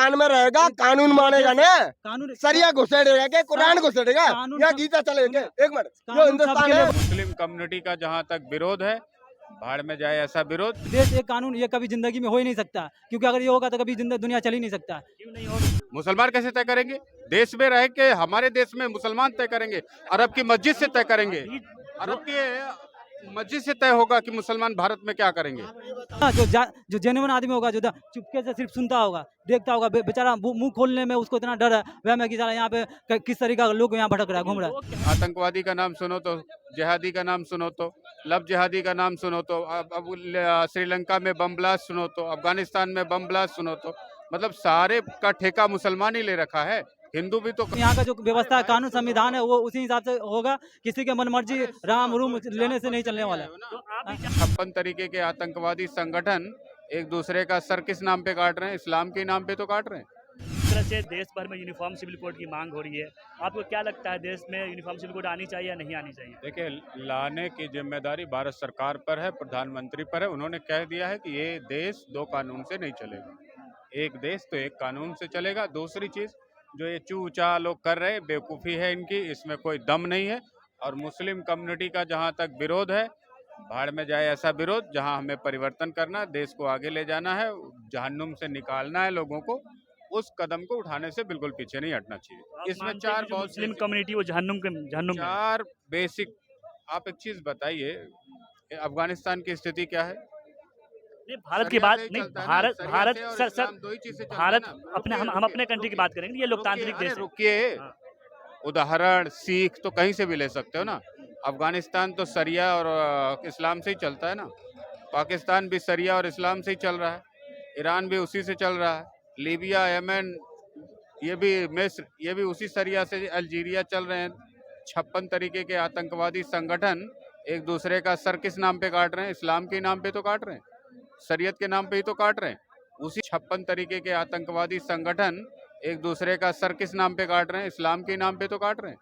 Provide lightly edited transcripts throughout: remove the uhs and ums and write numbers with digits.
हिंदुस्तान में रहेगा, कानून मानेगा ना, कानून सरिया घुसेड़ेगा के कुरान घुसेड़ेगा कानून या सब- गीता चलेगा? एक मिनट, जो कानून हिंदुस्तान सबके है लिए मुस्लिम कम्युनिटी का जहाँ तक विरोध है, भाड़ में जाए ऐसा विरोध। देश एक कानून ये कभी जिंदगी में हो ही नहीं सकता, क्योंकि अगर ये होगा तो कभी दुनिया चल ही नहीं सकता। क्यों नहीं होगा? मुसलमान कैसे तय करेंगे? देश में रह के हमारे देश में मुसलमान तय करेंगे, अरब की मस्जिद से तय करेंगे। अरब की मस्जिद से तय होगा कि मुसलमान भारत में क्या करेंगे। हाँ, जो जेन्युइन आदमी होगा, जो चुपके से सिर्फ सुनता होगा, देखता होगा, बेचारा मुंह खोलने में उसको इतना डर है वह में कि साला यहाँ पे किस तरीका का लोग यहाँ भटक रहा है, घूम रहा है। आतंकवादी का नाम सुनो तो, जिहादी का नाम सुनो तो, लव जिहादी का नाम सुनो तो, अब श्रीलंका में बम ब्लास्ट सुनो तो, अफगानिस्तान में बम ब्लास्ट सुनो तो, मतलब सारे का ठेका मुसलमान ही ले रखा है। हिंदू भी तो यहाँ का जो व्यवस्था है, कानून संविधान है, वो उसी हिसाब से होगा। किसी के मन मर्जी राम रूम लेने से नहीं चलने वाला है। 56 तरीके के आतंकवादी संगठन एक दूसरे का सर किस नाम पे काट रहे हैं? इस्लाम के नाम पे तो काट रहे हैं। इस तरह से देश भर में यूनिफॉर्म सिविल कोड की मांग हो रही है, आपको क्या लगता है देश में यूनिफॉर्म सिविल कोड आनी चाहिए या नहीं आनी चाहिए? देखिए, लाने की जिम्मेदारी भारत सरकार पर है, प्रधानमंत्री पर है। उन्होंने कह दिया है कि ये देश दो कानून से नहीं चलेगा, एक देश तो एक कानून से चलेगा। दूसरी चीज, जो ये चू चा लोग कर रहे हैं, बेवकूफ़ी है इनकी, इसमें कोई दम नहीं है। और मुस्लिम कम्युनिटी का जहाँ तक विरोध है, भाड़ में जाए ऐसा विरोध। जहाँ हमें परिवर्तन करना, देश को आगे ले जाना है, जहन्नुम से निकालना है लोगों को, उस कदम को उठाने से बिल्कुल पीछे नहीं हटना चाहिए। आप इसमें मानते हैं चार कि जो बहुत मुस्लिम कम्युनिटी वो जहन्नुम में है? चार बेसिक। आप एक चीज बताइए, अफगानिस्तान की स्थिति क्या है? नहीं, भारत की सरिया बात से ही नहीं, चलता है ना, भारत सरिया भारत से और सर इस्लाम दो ही चीज़ से चलता है भारत ना। अपने हम रुकिए, अपने कंट्री की बात करेंगे, ये लोकतांत्रिक रुकिए, देश है। रुकिए। हाँ। उदाहरण सिख तो कहीं से भी ले सकते हो ना। अफगानिस्तान तो सरिया और इस्लाम से ही चलता है ना। पाकिस्तान भी सरिया और इस्लाम से ही चल रहा है। ईरान भी उसी से चल रहा है। लीबिया, यमन, ये भी मिस्र, ये भी उसी सरिया से, अल्जीरिया चल रहे हैं। 56 तरीके के आतंकवादी संगठन एक दूसरे का सर किस नाम पे काट रहे हैं? इस्लाम के नाम पे तो काट रहे हैं, शरीयत के नाम पे ही तो काट रहे हैं। उसी 56 तरीके के आतंकवादी संगठन एक दूसरे का सर किस नाम पे काट रहे हैं? इस्लाम के नाम पे तो काट रहे हैं,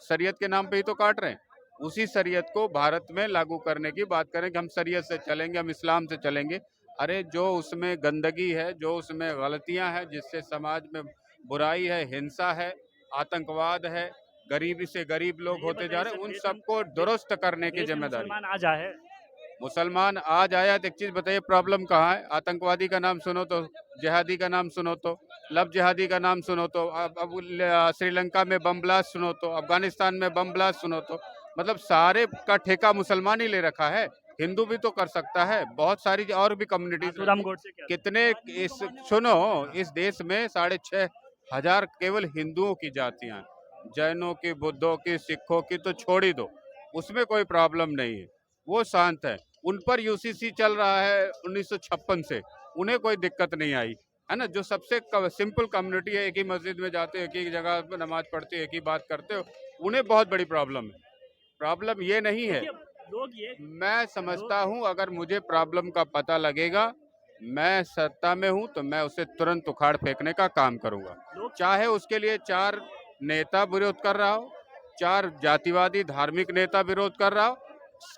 शरीयत के नाम पे ही तो काट रहे हैं। उसी शरीयत को भारत में लागू करने की बात करें कि हम शरीयत से चलेंगे, हम इस्लाम से चलेंगे। अरे जो उसमें गंदगी है, जो उसमें गलतियां हैं, जिससे समाज में बुराई है, हिंसा है, आतंकवाद है, गरीबी से गरीब लोग होते जा रहे हैं, उन सबको दुरुस्त करने की जिम्मेदारी। मुसलमान आ जाए, मुसलमान आज आया तो एक चीज बताइए, प्रॉब्लम कहाँ है? आतंकवादी का नाम सुनो तो, जिहादी का नाम सुनो तो, लव जिहादी का नाम सुनो तो, अब श्रीलंका में बम ब्लास्ट सुनो तो, अफगानिस्तान में बम ब्लास्ट सुनो तो, मतलब सारे का ठेका मुसलमान ही ले रखा है। हिंदू भी तो कर सकता है, बहुत सारी और भी कम्युनिटीज। आतुराम गोडसे क्या? कितने इस सुनो, इस देश में 6,500 केवल हिंदुओं की जातियां हैं। जैनों की, बुद्धों की, सिखों की तो छोड़ ही दो, उसमें कोई प्रॉब्लम नहीं है, वो शांत है। उन पर यूसीसी चल रहा है 1956 से, उन्हें कोई दिक्कत नहीं आई, है ना। जो सबसे सिंपल कम्युनिटी है, एक ही मस्जिद में जाते हो, एक ही जगह पर नमाज पढ़ते हो, एक ही बात करते हो, उन्हें बहुत बड़ी प्रॉब्लम है। प्रॉब्लम ये नहीं है। लोग ये मैं समझता हूँ, अगर मुझे प्रॉब्लम का पता लगेगा, मैं सत्ता में हूँ, तो मैं उसे तुरंत उखाड़ फेंकने का काम करूंगा। चाहे उसके लिए 4 नेता विरोध कर रहा हो, 4 जातिवादी धार्मिक नेता विरोध कर रहा हो,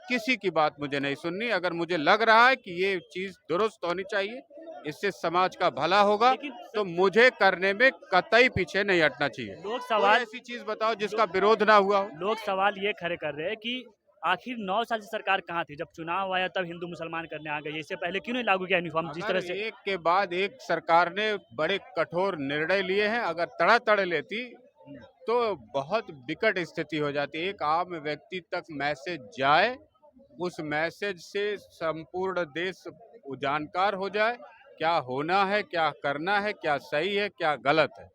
किसी की बात मुझे नहीं सुननी। अगर मुझे लग रहा है कि ये चीज दुरुस्त होनी चाहिए, इससे समाज का भला होगा, तो मुझे करने में कतई पीछे नहीं हटना चाहिए। लोग कोई सवाल ऐसी चीज बताओ जिसका विरोध ना हुआ हो। लोग सवाल ये खड़े कर रहे हैं कि आखिर 9 साल से सरकार कहाँ थी? जब चुनाव आया तब हिंदू मुसलमान करने आ गए, इससे पहले क्यों नहीं लागू किया यूनिफॉर्म जिस तरह अगर से? एक के बाद एक सरकार ने बड़े कठोर निर्णय लिए हैं, अगर तड़ातड़ लेती तो बहुत विकट स्थिति हो जाती। एक आम व्यक्ति तक मैसेज जाए, उस मैसेज से संपूर्ण देश जानकार हो जाए, क्या होना है, क्या करना है, क्या सही है, क्या गलत है।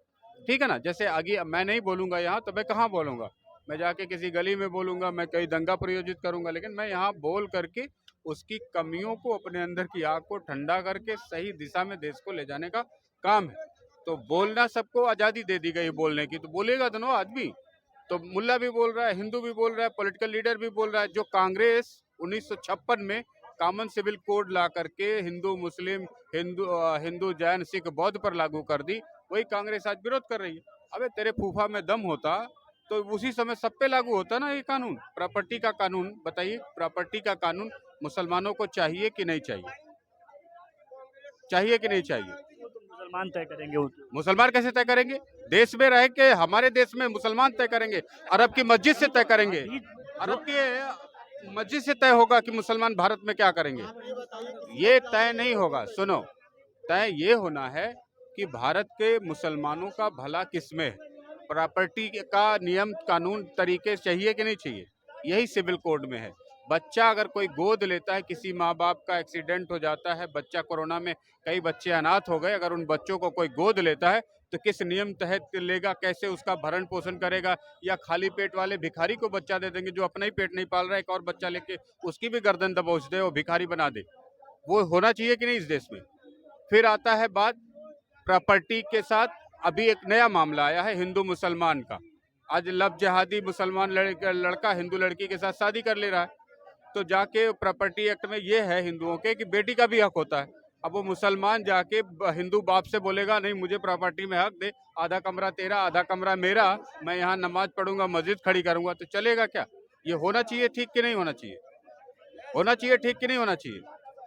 ठीक है ना। जैसे आगे मैं नहीं बोलूंगा यहाँ, तो मैं कहाँ बोलूंगा? मैं जाके किसी गली में बोलूंगा, मैं कहीं दंगा प्रयोजित करूंगा, लेकिन मैं यहाँ बोल करके उसकी कमियों को, अपने अंदर की आग को ठंडा करके सही दिशा में देश को ले जाने का काम है। तो बोलना, सबको आज़ादी दे दी गई बोलने की, तो बोलेगा दोनों आदमी। तो मुल्ला भी बोल रहा है, हिंदू भी बोल रहा है, पॉलिटिकल लीडर भी बोल रहा है। जो कांग्रेस 1956 में कॉमन सिविल कोड ला करके हिंदू मुस्लिम, हिंदू जैन सिख बौद्ध पर लागू कर दी, वही कांग्रेस आज विरोध कर रही है। अबे तेरे फूफा में दम होता तो उसी समय सब पे लागू होता ना ये कानून। प्रॉपर्टी का कानून बताइए, प्रॉपर्टी का कानून मुसलमानों को चाहिए कि नहीं चाहिए? चाहिए कि नहीं चाहिए? मुसलमान तय करेंगे वो तो। मुसलमान कैसे तय करेंगे? देश में रह के हमारे देश में मुसलमान तय करेंगे? अरब की मस्जिद से तय करेंगे? अरब की मस्जिद से तय होगा कि मुसलमान भारत में क्या करेंगे? ये तय नहीं होगा। सुनो, तय ये होना है कि भारत के मुसलमानों का भला किसमें है, प्रॉपर्टी का नियम कानून तरीके चाहिए कि नहीं चाहिए, यही सिविल कोड में है। बच्चा अगर कोई गोद लेता है, किसी माँ बाप का एक्सीडेंट हो जाता है, बच्चा कोरोना में कई बच्चे अनाथ हो गए, अगर उन बच्चों को कोई गोद लेता है तो किस नियम तहत लेगा, कैसे उसका भरण पोषण करेगा, या खाली पेट वाले भिखारी को बच्चा दे देंगे जो अपना ही पेट नहीं पाल रहा है, एक और बच्चा लेके उसकी भी गर्दन दबोच दे और भिखारी बना दे? वो होना चाहिए कि नहीं इस देश में? फिर आता है बात प्रॉपर्टी के साथ। अभी एक नया मामला आया है हिंदू मुसलमान का। आज लव जिहादी मुसलमान लड़का हिंदू लड़की के साथ शादी कर ले रहा है, तो जाके प्रॉपर्टी एक्ट में ये है हिंदुओं के कि बेटी का भी हक होता है। अब वो मुसलमान जाके हिंदू बाप से बोलेगा नहीं मुझे प्रॉपर्टी में हक दे, आधा कमरा तेरा आधा कमरा मेरा, मैं यहाँ नमाज पढ़ूंगा मस्जिद खड़ी करूंगा, तो चलेगा क्या? ये होना चाहिए ठीक कि नहीं होना चाहिए? होना चाहिए ठीक कि नहीं होना चाहिए?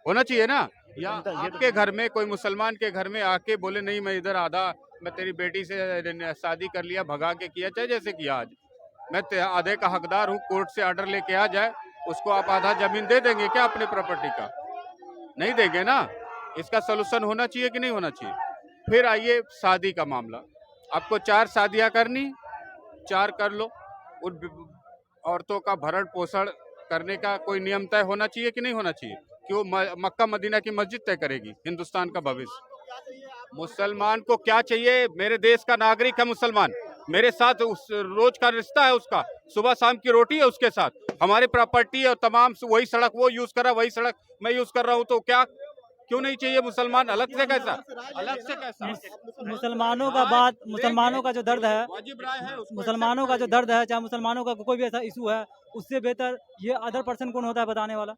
होना चाहिए ना? या आपके घर में कोई मुसलमान के घर में आके बोले नहीं मैं इधर आधा, मैं तेरी बेटी से शादी कर लिया, भगा के किया, चाहे जैसे किया, आज मैं आधे का हकदार हूँ, कोर्ट से ऑर्डर लेके आ जाए, उसको आप आधा जमीन दे देंगे क्या अपनी प्रॉपर्टी का? नहीं देंगे ना। इसका सोल्यूशन होना चाहिए कि नहीं होना चाहिए? फिर आइए शादी का मामला। आपको 4 शादियां करनी, 4 कर लो। उन औरतों का भरण पोषण करने का कोई नियम तय होना चाहिए कि नहीं होना चाहिए? कि वो मक्का मदीना की मस्जिद तय करेगी हिंदुस्तान का भविष्य? मुसलमान को क्या चाहिए? मेरे देश का नागरिक है मुसलमान, मेरे साथ उस रोज का रिश्ता है, उसका सुबह शाम की रोटी है उसके साथ, हमारी प्रॉपर्टी और तमाम वही सड़क वो यूज कर रहा है, वही सड़क मैं यूज कर रहा हूँ, तो क्या क्यों नहीं चाहिए मुसलमान? अलग से कैसा? अलग से कैसा? मुसलमानों का बात, मुसलमानों का जो दर्द है, वाजिब राय है उसको मुसलमानों का जो दर्द है, चाहे मुसलमानों का कोई भी ऐसा इशू है, उससे बेहतर ये अदर पर्सन कौन होता है बताने वाला?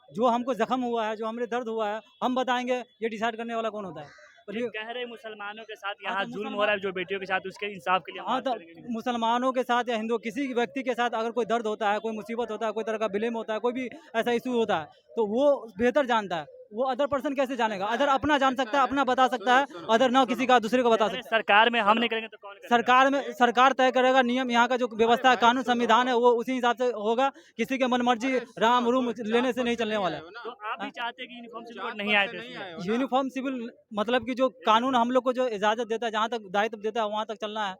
जो हमको जख्म हुआ है, जो हमें दर्द हुआ है, हम बताएंगे, ये डिसाइड करने वाला कौन होता है? और ये कह रहे मुसलमानों के साथ हाँ, यहाँ तो जुल्म हो रहा है जो बेटियों के साथ, उसके इंसाफ के लिए हम हाँ, बात तो करेंगे। मुसलमानों के साथ या हिंदू किसी व्यक्ति के साथ अगर कोई दर्द होता है, कोई मुसीबत होता है, कोई तरह का ब्लेम होता है, कोई भी ऐसा इशू होता है, तो वो बेहतर जानता है। वो अदर पर्सन कैसे जानेगा? अदर अपना जान सकता है, अपना बता सकता है, अदर ना किसी का दूसरे को बता कह रहे सकता है। सरकार में हम नहीं करेंगे तो कौन करेगा? सरकार में सरकार तय करेगा नियम, यहाँ का जो व्यवस्था है, कानून संविधान है, वो उसी हिसाब से होगा। किसी के मन मर्जी राम रूम लेने से नहीं चलने वाला है। तो आप भी चाहते हैं कि यूनिफॉर्म सिविल कोड नहीं आए देश में? यूनिफॉर्म सिविल मतलब कि जो कानून हम लोग को जो इजाजत देता है, जहाँ तक दायित्व देता है, वहाँ तक चलना है।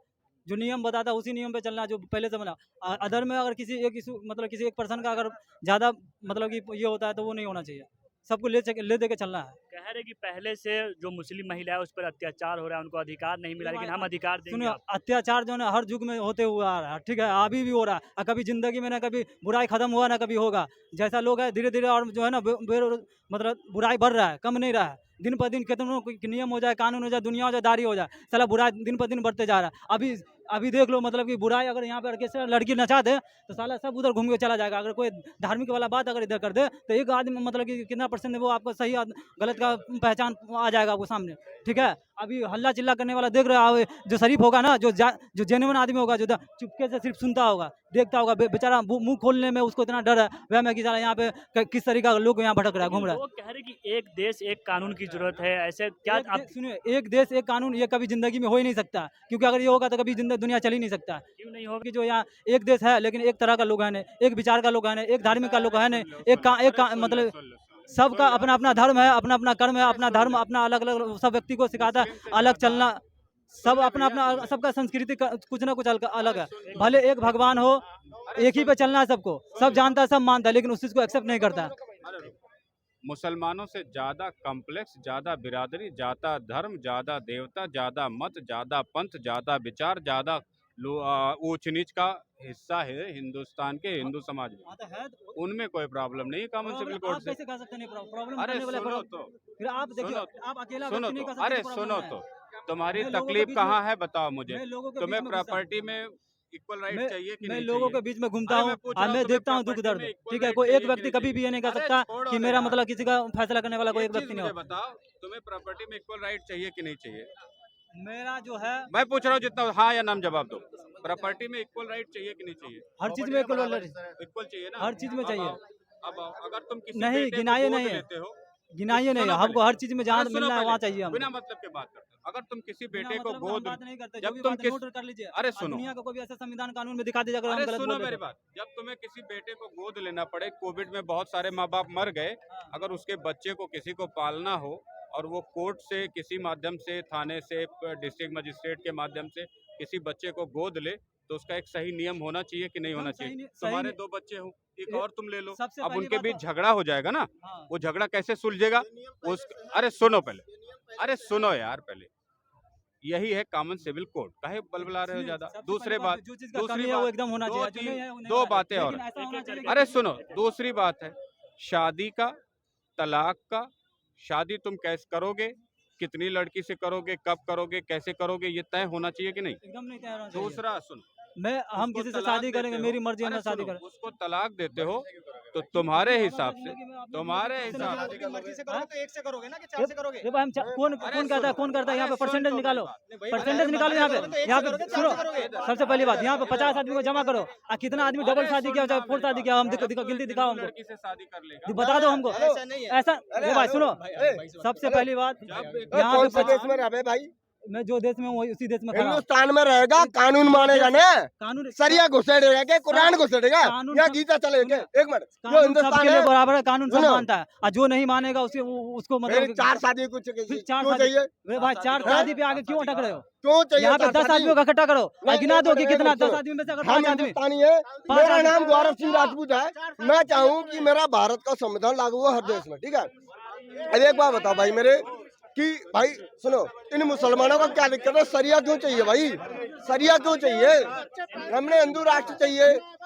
जो नियम बताता है उसी नियम पे चलना है, जो पहले से बना। अदर में अगर किसी एक इशू मतलब किसी एक पर्सन का अगर ज्यादा मतलब कि ये होता है, तो वो नहीं होना चाहिए। सबको ले दे के चलना है। कह रहे कि पहले से जो मुस्लिम महिला है उस पर अत्याचार हो रहा है, उनको अधिकार नहीं मिला, लेकिन हम अधिकार देंगे सुनिए, आपको। अत्याचार जो है ना हर युग में होते हुए आ रहा है, ठीक है, अभी भी हो रहा है, और कभी जिंदगी में ना कभी बुराई खत्म हुआ ना कभी होगा। जैसा लोग है धीरे धीरे और जो है ना मतलब बुराई बढ़ रहा है, कम नहीं रहा है। दिन पर दिन कितनों नियम हो जाए, कानून हो जाए, दुनिया हो जाए, दारी हो जाए, साला बुराई दिन पर दिन बढ़ते जा रहा है। अभी देख लो, मतलब कि बुराई अगर यहाँ पे ऑर्केस्ट्रा लड़की नचा दे तो साला सब उधर घूम के चला जाएगा। अगर कोई धार्मिक वाला बात अगर इधर कर दे तो एक आदमी मतलब कि कितना % वो आपको सही गलत का पहचान आ जाएगा आपको सामने, ठीक है। अभी हल्ला चिल्ला करने वाला देख रहे हो, जो शरीफ होगा ना, जो जेन्युइन आदमी होगा, जो चुपके से सिर्फ सुनता होगा, देखता होगा, बेचारा मुंह खोलने में उसको इतना डर है वह में कि साला यहाँ पे किस तरीके का लोग यहाँ भटक रहा है, घूम रहा है। वो कह रहे कि एक देश एक कानून की जरूरत है, ऐसे क्या आप सुनिए, एक देश एक कानून ये कभी जिंदगी में हो ही नहीं सकता, क्योंकि अगर ये होगा तो कभी दुनिया चल ही नहीं सकता। क्यों नहीं होगा? कि जो यहाँ एक देश है लेकिन एक तरह का लोग है नहीं, एक विचार का लोग है नहीं, एक धार्मिक का लोग है नहीं, मतलब सबका अपना अपना धर्म है, अपना अपना कर्म है, अपना धर्म अपना अलग अलग सब व्यक्ति को सिखाता है अलग चलना, सब अपना अपना सबका संस्कृति कुछ ना कुछ अलग है। भले एक भगवान हो, एक ही पे चलना है सबको, सब जानता है, सब मानता है, लेकिन उस चीज को एक्सेप्ट नहीं करता है। मुसलमानों से ज्यादा कॉम्प्लेक्स, ज्यादा बिरादरी, ज्यादा धर्म, ज्यादा देवता, ज्यादा मत, ज्यादा पंथ, ज्यादा विचार, ज्यादा ऊंच नीच का हिस्सा है हिंदुस्तान के हिंदू समाज में। उनमें कोई प्रॉब्लम नहीं है कॉमन सिविल कोड से। कैसे कह सकते नहीं प्रॉब्लम? अरे सुनो तो, फिर आप देखिए, आप अकेला सुनो व्यक्ति नहीं तो, कह सकते अरे problem सुनो है। तो, तुम्हारी मैं लोगों के तकलीफ बीच कहाँ में- है बताओ मुझे। मैं लोगों के तुम्हें बीच में घुसा- प्रॉपर्टी में इक्वल राइट चाहिए कि मैं नहीं लोगों के चाहिए? बीच में घूमता अरे हूँ मैं पूछ और रहा हूँ, मैं तुम्हें देखता हूँ दुख प्रॉपर्टी दर्द, में equal ठीक है। right कोई चाहिए एक कि व्यक्ति नहीं कभी भी ये नहीं कह अरे सकता छोड़ो कि ना मेरा यार। मतलब किसी का फैसला करने वाला कोई एक एक व्यक्ति चीज नहीं मुझे हो। बताओ, तुम्हें प्रॉपर्टी में इक्वल राइट चाहिए कि नहीं चाहिए? मेरा जो है मैं पूछ रहा हूँ, जितना हाँ या नाम जवाब दो। प्रॉपर्टी में इक्वल राइट चाहिए कि नहीं चाहिए? हर चीज में इक्वल इक्वल चाहिए ना? हर चीज में अब चाहिए। आओ, अब आओ, अगर तुम किसी नहीं, बेटे को गिनाए गोद नहीं है। लेते हो, गिनाइए नहीं, सुनो हमको पहले। हर चीज में जहाँ अरे सुनो मिलना है पहले, वहाँ चाहिए हमको। बिना मतलब के बात करते हो। अगर तुम किसी बिना बेटे को मतलब हम गोद बात नहीं करते, जब जो भी तुम बात है किस नोट कर लीजिए। अरे और सुनो दुनिया को कोई ऐसा संविधान कानून में दिखा दीजिए अगर हम अरे गलत सुनो बोल मेरी रहे बात, जब तुम्हें किसी बेटे को गोद लेना पड़े, कोविड में बहुत सारे माँ बाप मर गए, अगर उसके बच्चे को किसी को पालना हो और वो कोर्ट से किसी माध्यम से, थाने से, डिस्ट्रिक्ट मजिस्ट्रेट के माध्यम से किसी बच्चे को गोद ले, तो उसका एक सही नियम होना चाहिए कि नहीं एकदम होना सही चाहिए। नहीं- सही तुम्हारे नहीं- 2 बच्चे हो, एक ये और तुम ले लो, सबसे अब पहली उनके बात बीच तो- झगड़ा हो जाएगा ना, हाँ। वो झगड़ा कैसे सुलझेगा? उस अरे सुनो पहले, अरे सुनो यार पहले, यही है कॉमन सिविल कोड। काहे बलबला रहे हो सुनिए, ज्यादा? सबसे दूसरी पहली बात, जो चीज का दूसरी कमी है वो बात, एकदम होना दो चाहिए, जो चीज- नहीं है वो नहीं दो हो रहा है। बातें और लेकिन ऐसा होना चाहिए कि- अरे सुनो, दूसरी बात है शादी का, तलाक का। शादी तुम कैसे करोगे, कितनी लड़की से करोगे, कब करोगे, कैसे करोगे, ये तय होना चाहिए कि नहीं? एकदम नहीं तैयार होना चाहिए। दूसरा सुनो, हम उसको किसी से तलाक शादी देते करेंगे, हो, मेरी मर्जी है अरे मैं शादी सुनो, करूं। उसको तलाक देते हो तो तुम्हारे हिसाब से, तुम्हारे हिसाब से मर्जी से करोगे तो एक से करोगे ना कि ये- ये भाई हम कौन अरे कौन कहता है, सुनो, कौन करता है? यहाँ पे अरे सुन परसेंटेज तो निकालो, मेरी बात। परसेंटेज निकालो यहाँ पे। यहाँ पे सुनो, सबसे पहली बात, यहाँ पे 50 आदमी को जमा करो और कितना आदमी डबल अरे शादी किया, सुनना चाहे फोर मेरी शादी किया, हम बात। दिखा जब गिनती तू दिखाओ हिंदू हमको, लड़की से शादी कर लेगा, जी बता दो हमको। ऐसा नहीं है। ऐसा ये भाई सुनो, सबसे पहली बात जब यहाँ कौन पे से देश में रहे भाई? मैं जो देश में हूँ वही उसी देश में खड़ा हूँ। हिंदुस्तान में रहेगा, कानून मानेगा ना? कानून सरिया घुसेड़ेगा के कुरान घुसेड़ेगा कानून या सब- गीता चलेगा? एक मिनट, जो कानून हिंदुस्तान सबके लिए है, बराबर है, कानून सब सुनो। मानता है, और जो नहीं मानेगा उसको मेरी मतलब 4 शादी कुछ फिर क्यों 4 शादी चाहिए? वे भाई 4 शादी पे आगे क्यों अटक रहे हो? क्यों चाहिए यहाँ पे 4 10 शादी? आदमियों का इकट्ठा करो और नहीं, गिना एक दो कि मिनट, कितना एक 10 मिनट। आदमी में से अगर हम 5 आदमी हिंदुस्तानी है, पाँच मेरा आदमी- नाम गौरव सिंह राजपूत है। मैं चाहूँ कि मेरा भारत का संविधान लागू हो हर देश में, ठीक है? अब एक बात बताओ भाई मेरे कि भाई सुनो, इन मुसलमानों का क्या दिक्कत है? सरिया क्यों चाहिए भाई? सरिया क्यों चाहिए? हमने हिंदू राष्ट्र चाहिए,